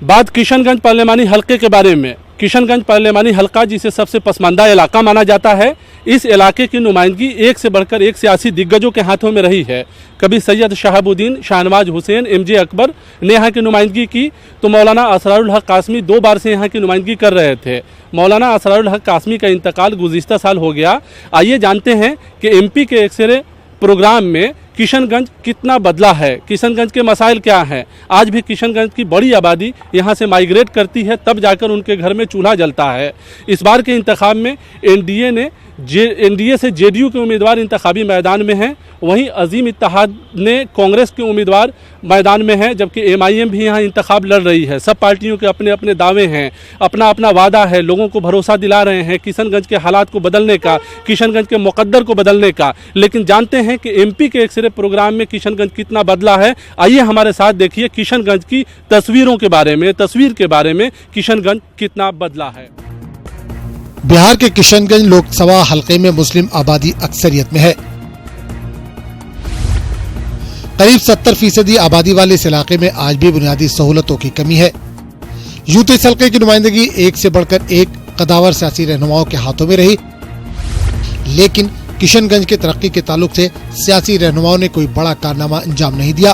बात किशनगंज पार्लिमानी हलके के बारे में। किशनगंज पार्लिमानी हलका जिसे सबसे पसमानदा इलाका माना जाता है, इस इलाके की नुमाइंदगी एक से बढ़कर एक सियासी दिग्गजों के हाथों में रही है। कभी सैयद शहाबुद्दीन, शाहनवाज हुसैन, MJ अकबर ने यहाँ की नुमाइंदगी की, तो मौलाना असरारुल हक कासमी 2 बार से यहाँ की नुमाइंदगी कर रहे थे। मौलाना असरारुल हक कासमी का इंतकाल गुज़िश्ता साल हो गया। आइए जानते हैं कि MP के एक्सरे प्रोग्राम में किशनगंज कितना बदला है, किशनगंज के मसाइल क्या हैं। आज भी किशनगंज की बड़ी आबादी यहाँ से माइग्रेट करती है, तब जाकर उनके घर में चूल्हा जलता है। इस बार के इंतखाब में NDA से JDU के उम्मीदवार इंतखाबी मैदान में हैं, वहीं अजीम इत्तेहाद ने कांग्रेस के उम्मीदवार मैदान में हैं, जबकि MIM भी यहाँ इंतखाब लड़ रही है। सब पार्टियों के अपने अपने दावे हैं, अपना अपना वादा है, लोगों को भरोसा दिला रहे हैं किशनगंज के हालात को बदलने का, किशनगंज के मुकद्दर को बदलने का। लेकिन जानते हैं कि MP के एक्सरे प्रोग्राम में किशनगंज कितना बदला है। आइए हमारे साथ देखिए किशनगंज की तस्वीरों के बारे में, तस्वीर के बारे में, किशनगंज कितना बदला है। बिहार के किशनगंज लोकसभा हलके में मुस्लिम आबादी अक्सरियत में है। करीब 70% आबादी वाले इस इलाके में आज भी बुनियादी सहूलतों की कमी है। यूं तो इस हलके की नुमाइंदगी एक से बढ़कर एक कदावर सियासी रहनुमाओं के हाथों में रही, लेकिन किशनगंज की तरक्की के ताल्लुक से सियासी रहनुमाओं ने कोई बड़ा कारनामा अंजाम नहीं दिया।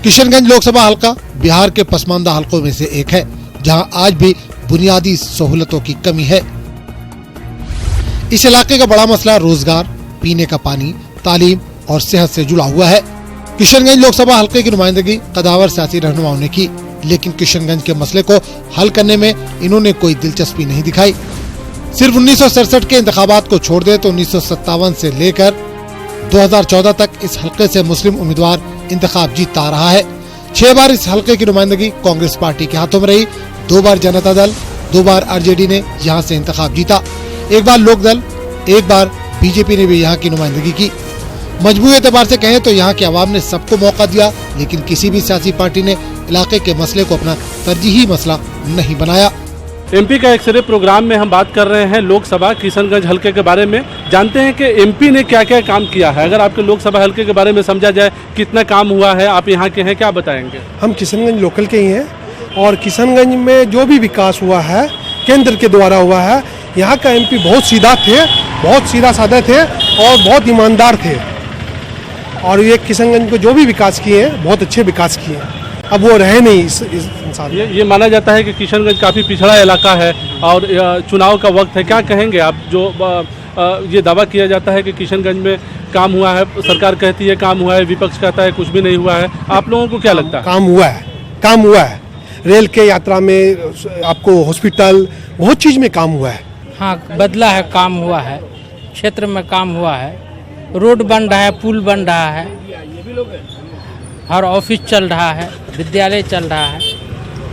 किशनगंज लोकसभा हलका बिहार के पसमानदा हलकों में से एक है, जहां आज भी बुनियादी सहूलतों की कमी है। इस इलाके का बड़ा मसला रोजगार, पीने का पानी, तालीम और सेहत से जुड़ा हुआ है। किशनगंज लोकसभा हलके की नुमाइंदगी कदावर सियासी रहनुमाओं ने की, लेकिन किशनगंज के मसले को हल करने में इन्होंने कोई दिलचस्पी नहीं दिखाई। सिर्फ 1967 के इंतखाबात को छोड़ दे तो 1957 से लेकर 2014 तक इस हलके से मुस्लिम उम्मीदवार इंतखाब जीतता आ रहा है। 6 बार इस हलके की नुमाइंदगी कांग्रेस पार्टी के हाथों में रही, 2 बार जनता दल, 2 बार RJD ने यहाँ से इंतखाब जीता, 1 बार लोक दल, 1 बार BJP ने भी यहाँ की नुमाइंदगी की। मजबूरी एतबार से कहें तो यहाँ के अवाम ने सबको मौका दिया, लेकिन किसी भी सियासी पार्टी ने इलाके के मसले को अपना तरजीही मसला नहीं बनाया। MP का एक्सरे प्रोग्राम में हम बात कर रहे हैं लोकसभा किशनगंज हलके के बारे में। जानते हैं कि MP ने क्या क्या काम किया है। अगर आपके लोकसभा हलके के बारे में समझा जाए, कितना काम हुआ है, आप यहाँ के हैं, क्या बताएंगे? हम किशनगंज लोकल के ही हैं और किशनगंज में जो भी विकास हुआ है केंद्र के द्वारा हुआ है। यहाँ का MP बहुत सीधा थे, बहुत सीधा साधा थे और बहुत ईमानदार थे, और ये किशनगंज को जो भी विकास किए हैं बहुत अच्छे विकास किए हैं। अब वो रहे नहीं इस इंसान। ये माना जाता है कि किशनगंज काफ़ी पिछड़ा इलाका है और चुनाव का वक्त है। क्या कहेंगे आप, जो ये दावा किया जाता है कि किशनगंज में काम हुआ है, सरकार कहती है काम हुआ है, विपक्ष कहता है कुछ भी नहीं हुआ है, आप लोगों को क्या लगता है? काम हुआ है, काम हुआ है। रेल के यात्रा में, आपको हॉस्पिटल, बहुत चीज़ में काम हुआ है। हाँ, बदला है, काम हुआ है, क्षेत्र में काम हुआ है, रोड बन रहा है, पुल बन रहा है, हर ऑफिस चल रहा है, विद्यालय चल रहा है।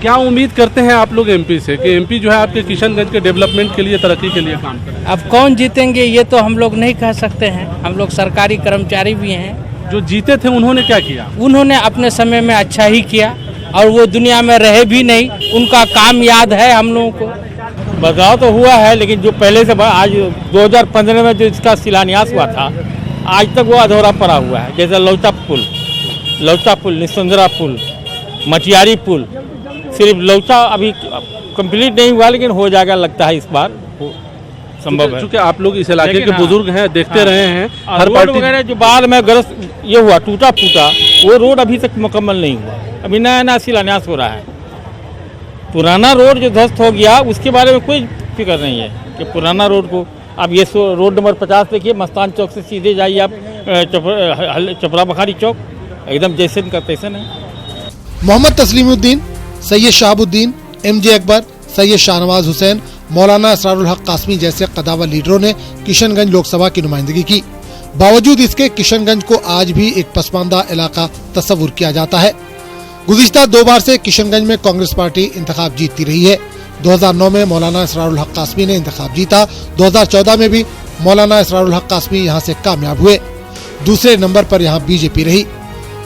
क्या उम्मीद करते हैं आप लोग MP से कि MP जो है आपके किशनगंज के डेवलपमेंट के लिए, तरक्की के लिए काम करें? अब कौन जीतेंगे ये तो हम लोग नहीं कह सकते हैं, हम लोग सरकारी कर्मचारी भी हैं। जो जीते थे उन्होंने क्या किया? उन्होंने अपने समय में अच्छा ही किया और वो दुनिया में रहे भी नहीं, उनका काम याद है हम लोगों को। बदलाव तो हुआ है, लेकिन जो पहले से आज 2015 में जो इसका शिलान्यास हुआ था, आज तक वो अधूरा पड़ा हुआ है। जैसे लौटा पुल, निसुंदरा पुल, मटियारी पुल, सिर्फ लौटा अभी कंप्लीट नहीं हुआ, लेकिन हो जाएगा लगता है इस बार, संभव है। क्योंकि आप लोग इस इलाके के बुजुर्ग हैं, देखते रहे हैं हर रोड वगैरह जो बाद में ग्रस्त ये हुआ टूटा फूटा, वो रोड अभी तक मुकम्मल नहीं हुआ, अभी नया शिलान्यास हो रहा है। पुराना रोड जो ध्वस्त हो गया उसके बारे में कोई फिक्र नहीं है कि पुराना रोड को, अब ये रोड नंबर 50 देखिए, मस्तान चौक से सीधे जाइए आप चपरा बखारी चौक, एकदम जैसे का तैसे है। मोहम्मद तस्लीमुद्दीन, सैयद शहाबुद्दीन, MJ अकबर, सैयद शाहनवाज हुसैन, मौलाना असरारुल हक कासमी जैसे कदावर लीडरों ने किशनगंज लोकसभा की नुमाइंदगी की। बावजूद इसके किशनगंज को आज भी एक पसमानदा इलाका तस्वुर किया जाता है। गुज़िश्ता 2 बार से किशनगंज में कांग्रेस पार्टी इंतखाब जीतती रही है। 2009 में मौलाना असरारुल हक कासमी ने इंतखाब जीता, 2014 में भी मौलाना असरारुल हक कासमी यहाँ से कामयाब हुए। दूसरे नंबर पर यहाँ BJP रही।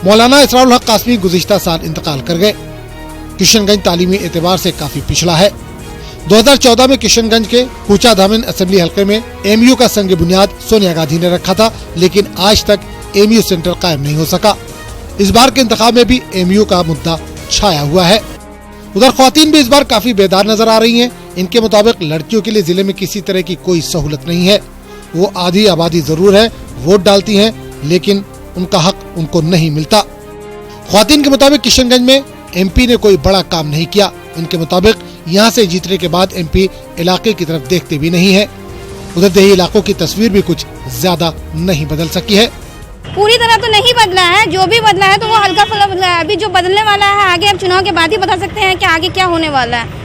मौलाना असरारुल हक कासमी गुज़िश्ता साल इंतकाल कर गए। किशनगंज तालीमी एतबार से काफी पिछड़ा है। 2014 में किशनगंज के कूचा धामन असेंबली हलके में MU का संग बुनियाद सोनिया गांधी ने रखा था, लेकिन आज तक MU सेंटर कायम नहीं हो सका। इस बार के इंतखाब में भी MU का मुद्दा छाया हुआ है। उधर ख्वातीन भी इस बार काफी बेदार नजर आ रही हैं। इनके मुताबिक लड़कियों के लिए जिले में किसी तरह की कोई सहूलत नहीं है। वो आधी आबादी जरूर है, वोट डालती हैं, लेकिन उनका हक उनको नहीं मिलता। ख्वातीन के मुताबिक किशनगंज में एमपी ने कोई बड़ा काम नहीं किया। इनके मुताबिक यहाँ से जीतने के बाद एमपी इलाके की तरफ देखते भी नहीं है। उधर देही इलाकों की तस्वीर भी कुछ ज्यादा नहीं बदल सकी है। पूरी तरह तो नहीं बदला है, जो भी बदला है तो वो हल्का फुल्का बदला है। अभी जो बदलने वाला है आगे अब चुनाव के बाद ही बता सकते हैं कि आगे क्या होने वाला है।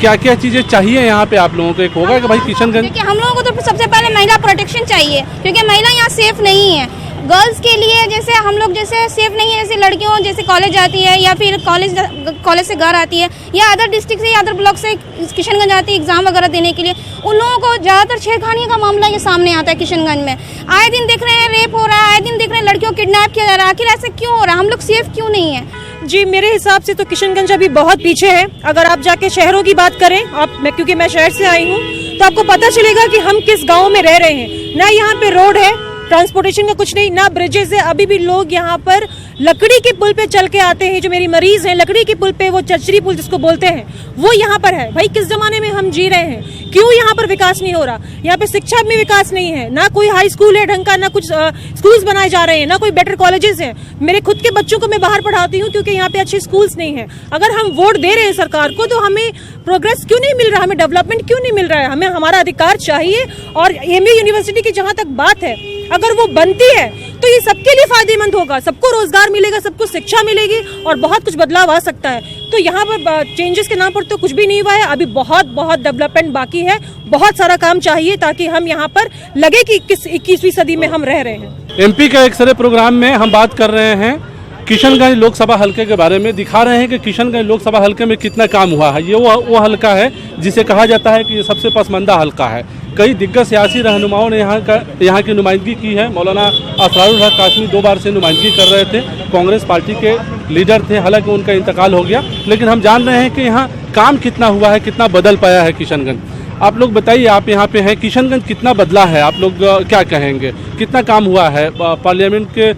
क्या क्या चीजें चाहिए यहाँ पे आप लोगों को? एक होगा कि भाई किशनगंज, देखिए हम लोगों को तो सबसे पहले महिला प्रोटेक्शन चाहिए, क्योंकि महिला यहाँ सेफ नहीं है। गर्ल्स के लिए जैसे हम लोग जैसे सेफ नहीं है, जैसे लड़कियों जैसे कॉलेज जाती है या फिर कॉलेज से घर आती है या अदर डिस्ट्रिक्ट से या अदर ब्लॉक से किशनगंज आती है एग्जाम वगैरह देने के लिए, उन लोगों को ज़्यादातर छेड़खानी का मामला ये सामने आता है। किशनगंज में आए दिन देख रहे हैं रेप हो रहा है, आए दिन देख रहे हैं लड़कियों को किडनैप किया जा रहा है। आखिर ऐसा क्यों हो रहा है? हम लोग सेफ क्यों नहीं है? जी मेरे हिसाब से तो किशनगंज अभी बहुत पीछे है। अगर आप जाके शहरों की बात करें, क्योंकि मैं शहर से आई हूँ, तो आपको पता चलेगा कि हम किस गांव में रह रहे हैं। ना यहाँ पे रोड है, ट्रांसपोर्टेशन का कुछ नहीं, ना ब्रिजेस है। अभी भी लोग यहाँ पर लकड़ी के पुल पे चल के आते हैं। जो मेरी मरीज हैं, लकड़ी के पुल पे, वो चचरी पुल जिसको बोलते हैं, वो यहाँ पर है। भाई किस जमाने में हम जी रहे हैं? क्यों यहाँ पर विकास नहीं हो रहा? यहाँ पे शिक्षा में विकास नहीं है, ना कोई हाई स्कूल है ढंग का, ना कुछ स्कूल्स बनाए जा रहे हैं, ना कोई बेटर कॉलेजेस हैं। मेरे खुद के बच्चों को मैं बाहर पढ़ाती हूँ क्योंकि यहाँ पे अच्छे स्कूल्स नहीं है। अगर हम वोट दे रहे हैं सरकार को, तो हमें प्रोग्रेस क्यों नहीं मिल रहा? हमें डेवलपमेंट क्यों नहीं मिल रहा है? हमें हमारा अधिकार चाहिए। और एमयू यूनिवर्सिटी की जहाँ तक बात है, अगर वो बनती है तो ये सबके लिए फायदेमंद होगा, सबको रोजगार मिलेगा, सबको शिक्षा मिलेगी और बहुत कुछ बदलाव आ सकता है। तो यहाँ पर चेंजेस के नाम पर तो कुछ भी नहीं हुआ है। अभी बहुत बहुत डेवलपमेंट बाकी है, बहुत सारा काम चाहिए ताकि हम यहाँ पर लगे कि किस 21वीं सदी में हम रह रहे हैं। एमपी का एक सारे प्रोग्राम में हम बात कर रहे हैं किशनगंज लोकसभा हलके के बारे में, दिखा रहे हैं कि किशनगंज लोकसभा हल्के में कितना काम हुआ है। ये वो हल्का है जिसे कहा जाता है कि ये सबसे पसमानदा हल्का है। कई दिग्गज सियासी रहनुमाओं ने यहाँ की नुमाइंदगी की है। मौलाना असरारुल हक कासमी 2 बार से नुमाइंदगी कर रहे थे, कांग्रेस पार्टी के लीडर थे, हालांकि उनका इंतकाल हो गया। लेकिन हम जान रहे हैं कि यहाँ काम कितना हुआ है, कितना बदल पाया है किशनगंज। आप लोग बताइए, आप यहाँ पे हैं, किशनगंज कितना बदला है? आप लोग क्या कहेंगे, कितना काम हुआ है? पार्लियामेंट के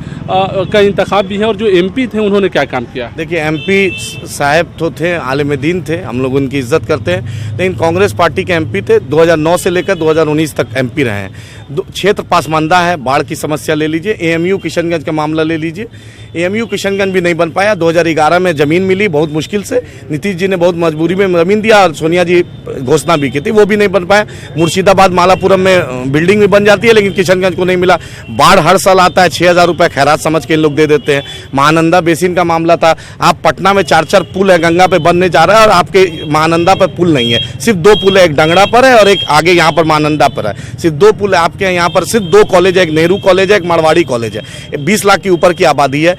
का इंतखाब भी है और जो एमपी थे उन्होंने क्या काम किया? देखिए, एमपी साहब तो थे, आलिम दीन थे, हम लोग उनकी इज्जत करते हैं, लेकिन कांग्रेस पार्टी के एमपी थे। 2009 से लेकर 2019 तक एमपी रहे हैं। क्षेत्र पासमानदा है, बाढ़ की समस्या ले लीजिए, एएमयू किशनगंज का मामला ले लीजिए। एएमयू किशनगंज भी नहीं बन पाया। 2011 में जमीन मिली बहुत मुश्किल से, नीतीश जी ने बहुत मजबूरी में जमीन दिया और सोनिया जी घोषणा भी की थी, वो भी नहीं बन पाया। मुर्शिदाबाद मालापुरम में बिल्डिंग भी बन जाती है, लेकिन किशनगंज को नहीं मिला। बाढ़ हर साल आता है, 6000 रुपये खैरात समझ के इन लोग दे देते हैं। महानंदा बेसिन का मामला था, आप पटना में 4 पुल है, गंगा पे बनने जा रहा है और आपके महानंदा पर पुल नहीं है। सिर्फ 2 पुल है, एक डंगड़ा पर है और एक आगे यहाँ पर महानंदा पर है। सिर्फ 2 पुल है आपके यहाँ पर, सिर्फ 2 कॉलेज है, एक नेहरू कॉलेज है, एक मारवाड़ी कॉलेज है। 20 लाख की ऊपर की आबादी है।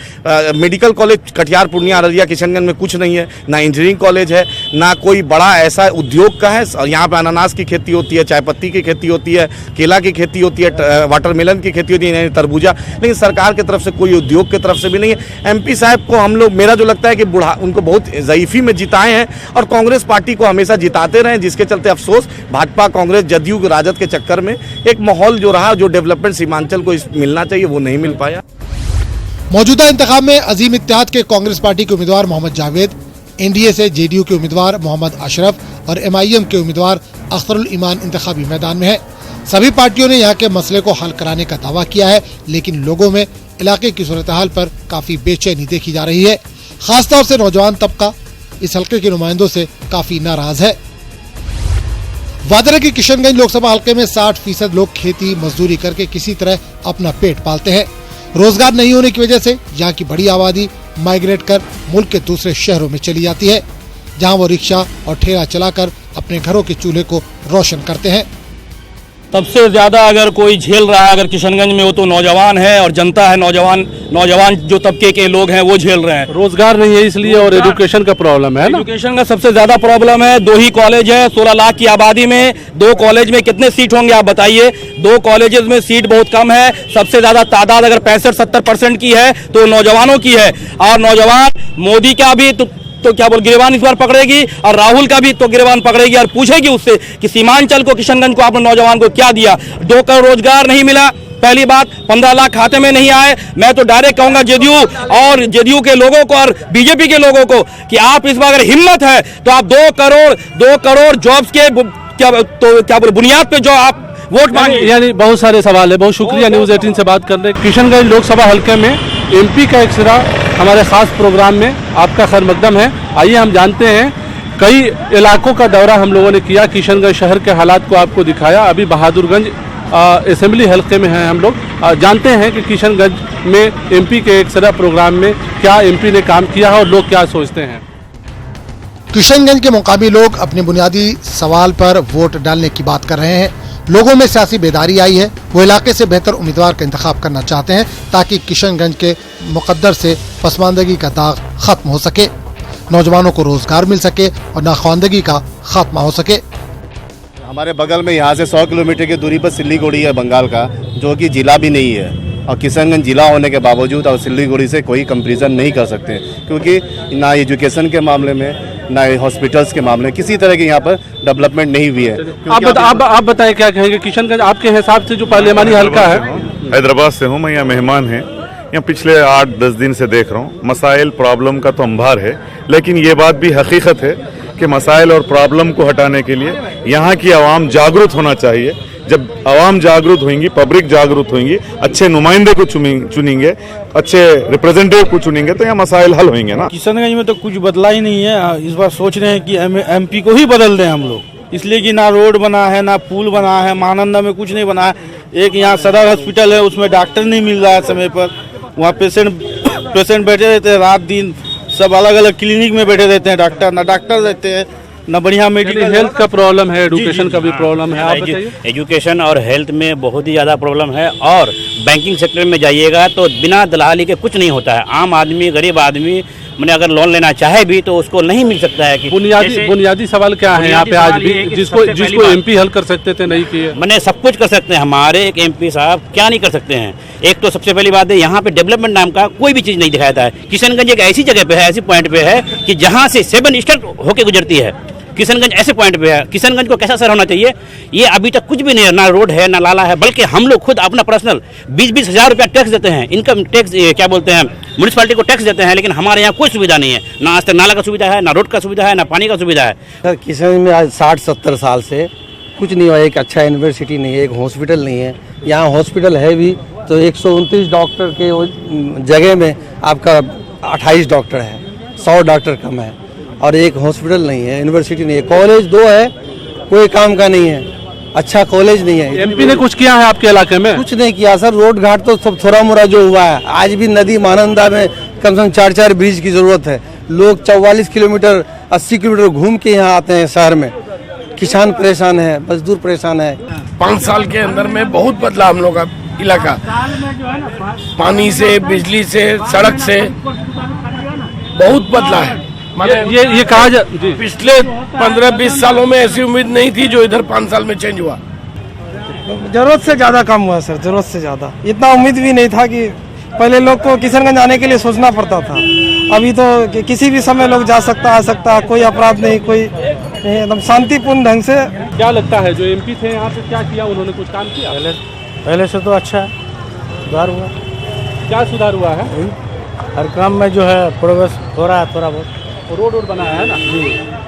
मेडिकल कॉलेज कटिहार, पूर्णिया, अररिया, किशनगंज में कुछ नहीं है। ना इंजीनियरिंग कॉलेज है, ना कोई बड़ा ऐसा उद्योग का है। यहाँ पे अनानास की खेती होती है, चाय पत्ती की खेती होती है, केला की खेती होती है, वाटरमेलन की खेती होती है, तरबूजा, लेकिन सरकार की तरफ से कोई उद्योग की तरफ से भी नहीं है। एमपी साहब को हम लोग, मेरा जो लगता है कि उनको बहुत ज़ईफ़ी में जिताए हैं और कांग्रेस पार्टी को हमेशा जिताते रहे, जिसके चलते अफसोस भाजपा, कांग्रेस, जदयू, राजद के चक्कर में एक माहौल जो रहा, जो डेवलपमेंट सीमांचल को मिलना चाहिए, वो नहीं मिल पाया। मौजूदा इंतखाब में अजीम इत्तेहाद के कांग्रेस पार्टी के उम्मीदवार मोहम्मद जावेद, एनडीए से जेडीयू के उम्मीदवार मोहम्मद अशरफ और एमआईएम के उम्मीदवार अख्तरुल ईमान इंतखाबी मैदान में है। सभी पार्टियों ने यहाँ के मसले को हल कराने का दावा किया है, लेकिन लोगों में इलाके की सूरत हाल पर काफी बेचैनी देखी जा रही है। खासतौर से नौजवान तबका इस हल्के के नुमाइंदों से काफी नाराज है। वादरा की किशनगंज लोकसभा हल्के में 60% लोग खेती मजदूरी करके किसी तरह अपना पेट पालते हैं। रोजगार नहीं होने की वजह से यहाँ की बड़ी आबादी माइग्रेट कर मुल्क के दूसरे शहरों में चली जाती है, जहाँ वो रिक्शा और ठेला चलाकर अपने घरों के चूल्हे को रोशन करते हैं। सबसे ज़्यादा अगर कोई झेल रहा है अगर किशनगंज में, वो तो नौजवान है और जनता है। नौजवान जो तबके के लोग हैं वो झेल रहे हैं। रोजगार नहीं है इसलिए, और एजुकेशन का प्रॉब्लम है ना। एजुकेशन का सबसे ज़्यादा प्रॉब्लम है। 2 ही कॉलेज है, 16 लाख की आबादी में 2 कॉलेज में कितने सीट होंगे आप बताइए? 2 कॉलेजेस में सीट बहुत कम है। सबसे ज़्यादा तादाद अगर 65-70% की है तो नौजवानों की है। और नौजवान मोदी का भी तो क्या बोल गिरबान इस बार पकड़ेगी और राहुल का भी तो गिरबान पकड़ेगी और पूछेगी उससे कि सीमांचल को, किशनगंज को आपने नौजवान को क्या दिया? 2 करोड़ रोजगार नहीं मिला, पहली बात 15 लाख खाते में नहीं आए। मैं तो डायरेक्ट कहूंगा जेडीयू के लोगों को और बीजेपी के लोगों को कि आप इस बार अगर हिम्मत है तो आप 2 करोड़ जॉब्स के क्या बुनियाद पे जो आप वोट मांगे। यानी बहुत सारे सवाल है। बहुत शुक्रिया न्यूज़ 18 से बात करने। किशनगंज लोकसभा हल्के में एमपी का एक सिरा हमारे खास प्रोग्राम में आपका खैर मकदम है। आइए हम जानते हैं, कई इलाकों का दौरा हम लोगों ने किया, किशनगंज शहर के हालात को आपको दिखाया। अभी बहादुरगंज असेंबली हल्के में हैं हम लोग। जानते हैं कि किशनगंज में एमपी के एक सिरा प्रोग्राम में क्या एमपी ने काम किया है और लोग क्या सोचते हैं। किशनगंज के मुकामी लोग अपने बुनियादी सवाल पर वोट डालने की बात कर रहे हैं। लोगों में सियासी बेदारी आई है। वो इलाके से बेहतर उम्मीदवार का इंतखाब करना चाहते हैं ताकि किशनगंज के मुकद्दर से पसमानदगी का दाग खत्म हो सके, नौजवानों को रोजगार मिल सके और नाखवानदगी का खात्मा हो सके। हमारे बगल में यहाँ से 100 किलोमीटर की दूरी पर सिल्लीगुड़ी है बंगाल का, जो कि जिला भी नहीं है, और किशनगंज जिला होने के बावजूद और सिल्लीगुड़ी से कोई कंपैरिजन नहीं कर सकते, क्योंकि ना एजुकेशन के मामले में ना हॉस्पिटल्स के मामले में किसी तरह की यहाँ पर डेवलपमेंट नहीं हुई है। आप बताएं क्या कहेंगे। किशनगंज आपके हिसाब से जो पार्लियामानी हल्का है। हैदराबाद से हूँ मैं, यहाँ मेहमान है। यहाँ पिछले 8-10 दिन से देख रहा हूँ, मसाइल प्रॉब्लम का तो अंबार है, लेकिन ये बात भी हकीकत है कि मसाइल और प्रॉब्लम को हटाने के लिए यहाँ की आवाम जागरूक होना चाहिए। जब आवाम जागरूक होंगी, पब्लिक जागरूक होंगी, अच्छे नुमाइंदे को चुनेंगे, अच्छे रिप्रेजेंटेटिव को चुनेंगे, तो यहाँ मसाइल हल होंगे ना। किशनगंज में तो कुछ बदला ही नहीं है। इस बार सोच रहे हैं कि एमपी को ही बदल दें हम लोग, इसलिए कि ना रोड बना है, ना पुल बना है, महानंदा में कुछ नहीं बना है। एक यहाँ सदर हॉस्पिटल है, उसमें डॉक्टर नहीं मिल रहा है समय पर। वहाँ पेशेंट बैठे रहते हैं रात दिन, सब अलग अलग क्लिनिक में बैठे रहते हैं, डॉक्टर रहते हैं, ना बढ़िया मेडिकल। हेल्थ का प्रॉब्लम है, एजुकेशन का भी प्रॉब्लम है। आप बताइए। एजुकेशन और हेल्थ में बहुत ही ज़्यादा प्रॉब्लम है। और बैंकिंग सेक्टर में जाइएगा तो बिना दलाली के कुछ नहीं होता है। आम आदमी, गरीब आदमी मैंने अगर लोन लेना चाहे भी तो उसको नहीं मिल सकता है। कि बुनियादी सवाल क्या है यहाँ पे आज भी, जिसको एमपी हल कर सकते थे नहीं किए। मैंने सब कुछ कर सकते हैं। हमारे एक एमपी साहब क्या नहीं कर सकते हैं। एक तो सबसे पहली बात है, यहाँ पे डेवलपमेंट नाम का कोई भी चीज़ नहीं दिखाया था। किशनगंज एक ऐसी जगह पे है, ऐसी पॉइंट पे है कि जहाँ से 7 स्टेट होके गुजरती है। किशनगंज ऐसे पॉइंट पे है। किशनगंज को कैसा शहर होना चाहिए, ये अभी तक कुछ भी नहीं है। ना रोड है, ना नाला है, बल्कि हम लोग खुद अपना पर्सनल 20-20 हज़ार रुपया टैक्स देते हैं, इनकम टैक्स क्या बोलते हैं, म्यूनिसिपैलिटी को टैक्स देते हैं। लेकिन हमारे यहाँ कोई सुविधा नहीं है, ना आज तक नाला का सुविधा है, ना रोड का सुविधा है, ना पानी का सुविधा है। सर किशनगंज में आज 60-70 साल से कुछ नहीं हुआ। एक अच्छा यूनिवर्सिटी नहीं है, एक हॉस्पिटल नहीं है। यहाँ हॉस्पिटल है भी तो 129 डॉक्टर के जगह में आपका 28 डॉक्टर है, 100 डॉक्टर कम है, और एक हॉस्पिटल नहीं है, यूनिवर्सिटी नहीं है। कॉलेज 2 है, कोई काम का नहीं है, अच्छा कॉलेज नहीं है। एमपी ने कुछ किया है आपके इलाके में? कुछ नहीं किया सर। रोड घाट तो सब थोड़ा मोड़ा जो हुआ है। आज भी नदी महानंदा में कम से कम 4-4 ब्रिज की जरूरत है। लोग 44 किलोमीटर 80 किलोमीटर घूम के यहाँ आते हैं शहर में। किसान परेशान है, मजदूर परेशान है। 5 साल के अंदर में बहुत बदला हम लोग का इलाका, पानी से, बिजली से, सड़क से बहुत बदला है। ये कहा पिछले 15-20 सालों में ऐसी उम्मीद नहीं थी जो इधर 5 साल में चेंज हुआ। जरूरत से ज़्यादा काम हुआ सर, जरूरत से ज़्यादा। इतना उम्मीद भी नहीं था कि पहले लोग को किशनगंज आने के लिए सोचना पड़ता था। अभी तो किसी भी समय लोग जा सकता, आ सकता, कोई अपराध नहीं, कोई एकदम शांतिपूर्ण ढंग से। क्या लगता है जो एमपी थे यहाँ पे क्या किया उन्होंने? कुछ काम किया? पहले से तो अच्छा है, सुधार हुआ। क्या सुधार हुआ है? हर काम में जो है प्रोग्रेस हो रहा है, थोड़ा बहुत रोड बनाया है ना।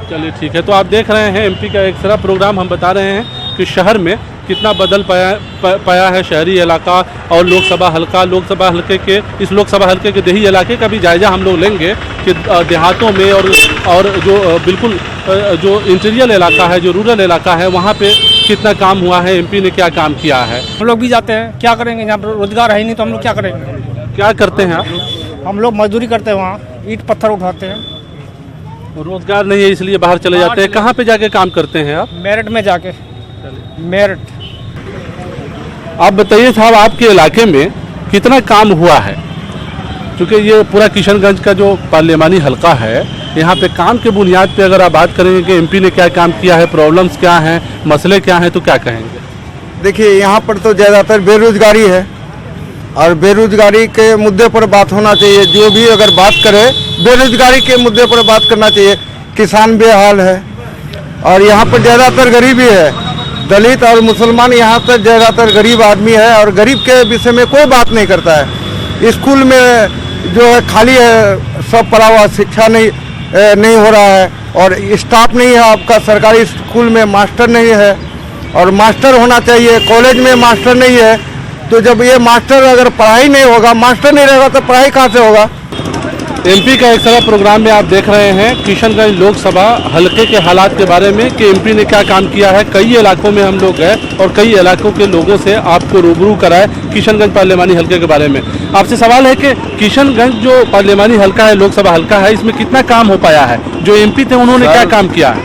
चलिए ठीक है। तो आप देख रहे हैं एमपी का एक सारा प्रोग्राम हम बता रहे हैं कि शहर में कितना बदल पाया है शहरी इलाका और लोकसभा हल्के के, इस लोकसभा हल्के के देही इलाके का भी जायजा हम लोग लेंगे कि देहातों में और जो बिल्कुल जो इंटीरियर इलाका है, जो रूरल इलाका है, वहाँ पे कितना काम हुआ है, एमपी ने क्या काम किया है। हम लोग भी जाते हैं, क्या करेंगे, यहाँ पर रोजगार है ही नहीं तो हम लोग क्या करेंगे। क्या करते हैं आप? हम लोग मजदूरी करते हैं, वहाँ ईंट पत्थर उठाते हैं। रोजगार नहीं है इसलिए बाहर चले जाते हैं। कहाँ पे जाके काम करते हैं आप? मेरठ में जाके। मेरठ। आप बताइए साहब, आपके इलाके में कितना काम हुआ है? क्योंकि ये पूरा किशनगंज का जो पार्लियामानी हल्का है, यहाँ पे काम के बुनियाद पे अगर आप बात करेंगे कि एमपी ने क्या काम किया है, प्रॉब्लम्स क्या हैं, मसले क्या हैं, तो क्या कहेंगे? देखिए यहाँ पर तो ज़्यादातर बेरोजगारी है और बेरोजगारी के मुद्दे पर बात होना चाहिए। जो भी अगर बात करे बेरोजगारी के मुद्दे पर बात करना चाहिए। किसान बेहाल है और यहाँ पर ज़्यादातर गरीबी है। दलित और मुसलमान यहाँ पर ज़्यादातर गरीब आदमी है और गरीब के विषय में कोई बात नहीं करता है। स्कूल में जो है खाली है, सब पढ़ा हुआ, शिक्षा नहीं हो रहा है और स्टाफ नहीं है। आपका सरकारी स्कूल में मास्टर नहीं है और मास्टर होना चाहिए, कॉलेज में मास्टर नहीं है। तो जब ये मास्टर अगर पढ़ाई नहीं होगा, मास्टर नहीं रहेगा तो पढ़ाई कहाँ से होगा। एमपी का एक्सरा प्रोग्राम में आप देख रहे हैं किशनगंज लोकसभा हलके के हालात के बारे में कि एमपी ने क्या काम किया है। कई इलाकों में हम लोग गए और कई इलाकों के लोगों से आपको रूबरू कराए किशनगंज पार्लिमानी हलके के बारे में। आपसे सवाल है कि किशनगंज जो पार्लिमानी हलका है, लोकसभा हलका है, इसमें कितना काम हो पाया है? जो एमपी थे उन्होंने क्या काम किया है?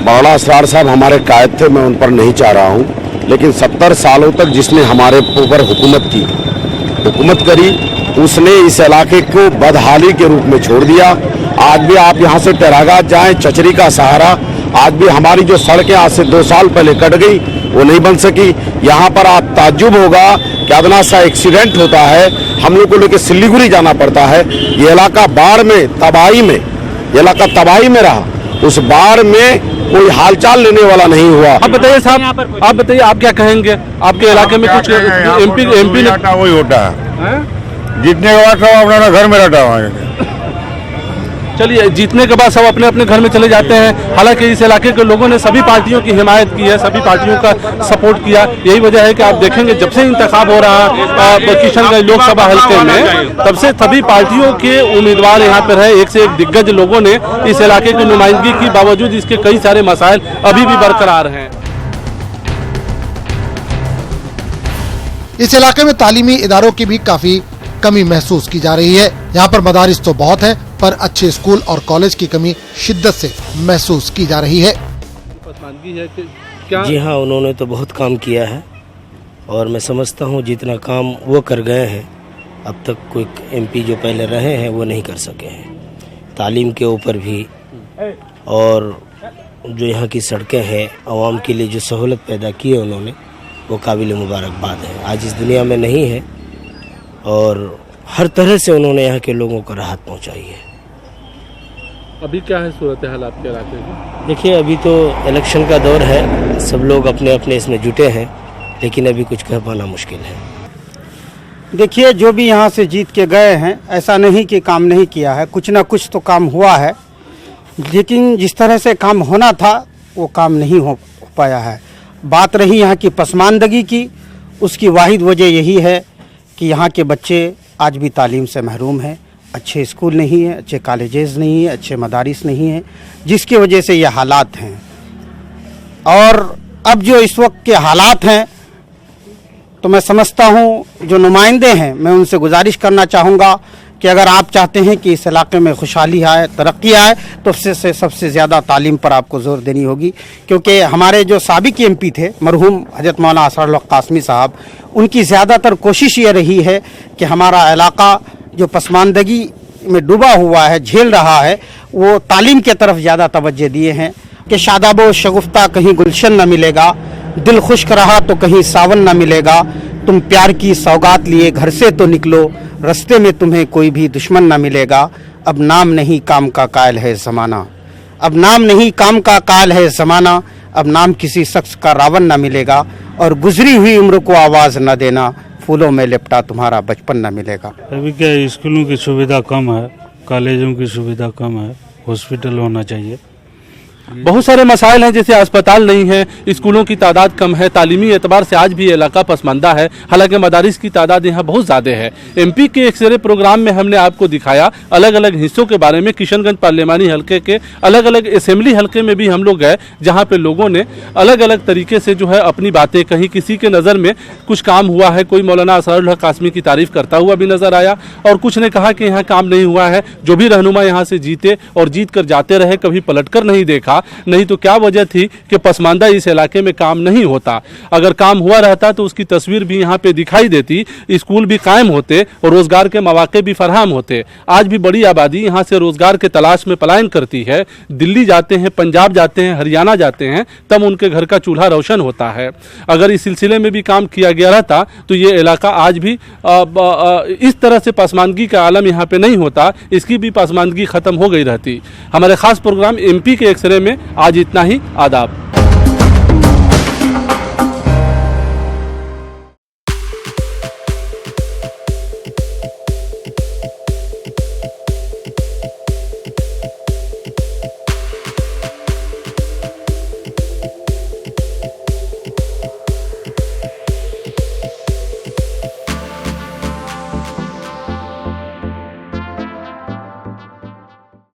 मौलाना असरार साहब हमारे कायद थे, मैं उन पर नहीं चाह रहा हूँ, लेकिन 70 सालों तक जिसने हमारे ऊपर हुकूमत करी, उसने इस इलाके को बदहाली के रूप में छोड़ दिया। आज भी आप यहाँ से टहरागात जाएं, चचरी का सहारा, आज भी हमारी जो सड़कें आज से 2 साल पहले कट गई वो नहीं बन सकी। यहाँ पर आप ताज्जुब होगा कि अदना सा एक्सीडेंट होता है, हम लोग को लेकर सिल्लीगुड़ी जाना पड़ता है। ये इलाका बाढ़ में तबाही में रहा, उस बाढ़ में कोई हालचाल लेने वाला नहीं हुआ। आप बताइए साहब, आप बताइए आप क्या कहेंगे? आपके इलाके में कुछ एमपी ने वही होता है, जीतने के बाद सब अपना घर में रहता है। चलिए, जीतने के बाद सब अपने अपने घर में चले जाते हैं। हालांकि इस इलाके के लोगों ने सभी पार्टियों की हिमायत की है, सभी पार्टियों का सपोर्ट किया। यही वजह है कि आप देखेंगे जब से इंतखाब हो रहा किशनगंज लोकसभा हल्के में, तब से सभी पार्टियों के उम्मीदवार यहाँ पर है। एक से एक दिग्गज लोगों ने इस इलाके की नुमाइंदगी की, बावजूद इसके कई सारे मसाइल अभी भी बरकरार हैं। इस इलाके में तालीमी इदारों की भी काफी कमी महसूस की जा रही है। यहाँ पर मदारिस तो बहुत है, पर अच्छे स्कूल और कॉलेज की कमी शिद्दत से महसूस की जा रही है। जी हाँ, उन्होंने तो बहुत काम किया है और मैं समझता हूँ जितना काम वो कर गए हैं अब तक कोई एमपी जो पहले रहे हैं वो नहीं कर सके हैं। तालीम के ऊपर भी और जो यहाँ की सड़कें हैं, आवाम के लिए जो सहूलत पैदा की है उन्होंने, वो काबिल मुबारकबाद है। आज इस दुनिया में नहीं है और हर तरह से उन्होंने यहाँ के लोगों को राहत पहुँचाई है। अभी क्या है सूरत हाल आपके इलाके की? देखिए, अभी तो इलेक्शन का दौर है, सब लोग अपने अपने इसमें जुटे हैं, लेकिन अभी कुछ कह पाना मुश्किल है। देखिए, जो भी यहाँ से जीत के गए हैं, ऐसा नहीं कि काम नहीं किया है, कुछ ना कुछ तो काम हुआ है, लेकिन जिस तरह से काम होना था वो काम नहीं हो पाया है। बात रही यहाँ की पसमानदगी की, उसकी वाहिद वजह यही है कि यहाँ के बच्चे आज भी तालीम से महरूम हैं। अच्छे स्कूल नहीं है, अच्छे कॉलेजेस नहीं है, अच्छे मदारिस नहीं है, जिसकी वजह से ये हालात हैं। और अब जो इस वक्त के हालात हैं, तो मैं समझता हूँ जो नुमाइंदे हैं, मैं उनसे गुजारिश करना चाहूँगा कि अगर आप चाहते हैं कि इस इलाके में खुशहाली आए, तरक्की आए, तो सबसे ज़्यादा तालीम पर आपको ज़ोर देनी होगी। क्योंकि हमारे जो साबिक एमपी थे मरहूम हजरत मौलाना असरार कासमी साहब, उनकी ज़्यादातर कोशिश ये रही है कि हमारा इलाका जो पसमानदगी में डूबा हुआ है, झेल रहा है, वो तालीम के तरफ ज़्यादा तवज्जो दिए हैं कि शादाबो शगुफ्ता कहीं गुलशन न मिलेगा, दिल खुश्क रहा तो कहीं सावन न मिलेगा, तुम प्यार की सौगात लिए घर से तो निकलो, रास्ते में तुम्हें कोई भी दुश्मन न मिलेगा। अब नाम नहीं काम का कायल है ज़माना, अब नाम नहीं काम का कायल है ज़माना, अब नाम किसी शख्स का रावण न मिलेगा, और गुजरी हुई उम्र को आवाज़ न देना, फूलों में लिपटा तुम्हारा बचपन न मिलेगा। अभी क्या स्कूलों की सुविधा कम है, कॉलेजों की सुविधा कम है, हॉस्पिटल होना चाहिए। बहुत सारे मसाइल हैं, जैसे अस्पताल नहीं है, स्कूलों की तादाद कम है, तालीमी एतबार से आज भी इलाका पसमानदा है। हालांकि मदारिस की तादाद यहाँ बहुत ज़्यादा है। एमपी के एक्सरे प्रोग्राम में हमने आपको दिखाया अलग अलग हिस्सों के बारे में। किशनगंज पार्लिमानी हल्के के अलग अलग असेंबली हल्के में भी हम लोग गए, जहाँ पे लोगों ने अलग अलग तरीके से जो है अपनी बातें कहीं, किसी के नज़र में कुछ काम हुआ है, कोई मौलाना असरारुल हक कासमी की तारीफ करता हुआ भी नजर आया, और कुछ ने कहा कि यहाँ काम नहीं हुआ है। जो भी रहनुमा यहाँ से जीते और जीत कर जाते रहे, कभी पलट कर नहीं देखा, नहीं तो क्या वजह थी कि पसमानदा इस इलाके में काम नहीं होता। अगर काम हुआ रहता तो उसकी तस्वीर भी यहाँ पे दिखाई देती, स्कूल भी कायम होते और रोजगार के मौके भी फराहम होते। आज भी बड़ी आबादी यहाँ से रोजगार के तलाश में पलायन करती है, दिल्ली जाते हैं, पंजाब जाते हैं, हरियाणा जाते हैं, तब उनके घर का चूल्हा रोशन होता है। अगर इस सिलसिले में भी काम किया गया रहता तो ये इलाका आज भी इस तरह से पसमानदगी का आलम यहाँ पे नहीं होता, इसकी भी पसमानदगी खत्म हो गई रहती। हमारे खास प्रोग्राम एमपी के एक्सरे में आज इतना ही। आदाब।